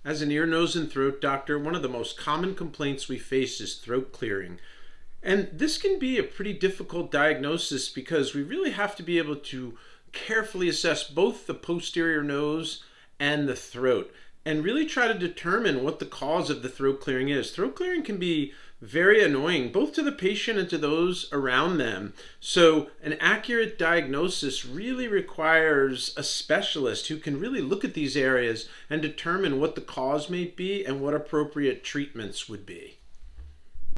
As an ear, nose, and throat doctor, one of the most common complaints we face is throat clearing. And this can be a pretty difficult diagnosis because we really have to be able to carefully assess both the posterior nose and the throat and really try to determine what the cause of the throat clearing is. Throat clearing can be very annoying both to the patient and to those around them. So an accurate diagnosis really requires a specialist who can really look at these areas and determine what the cause may be and what appropriate treatments would be.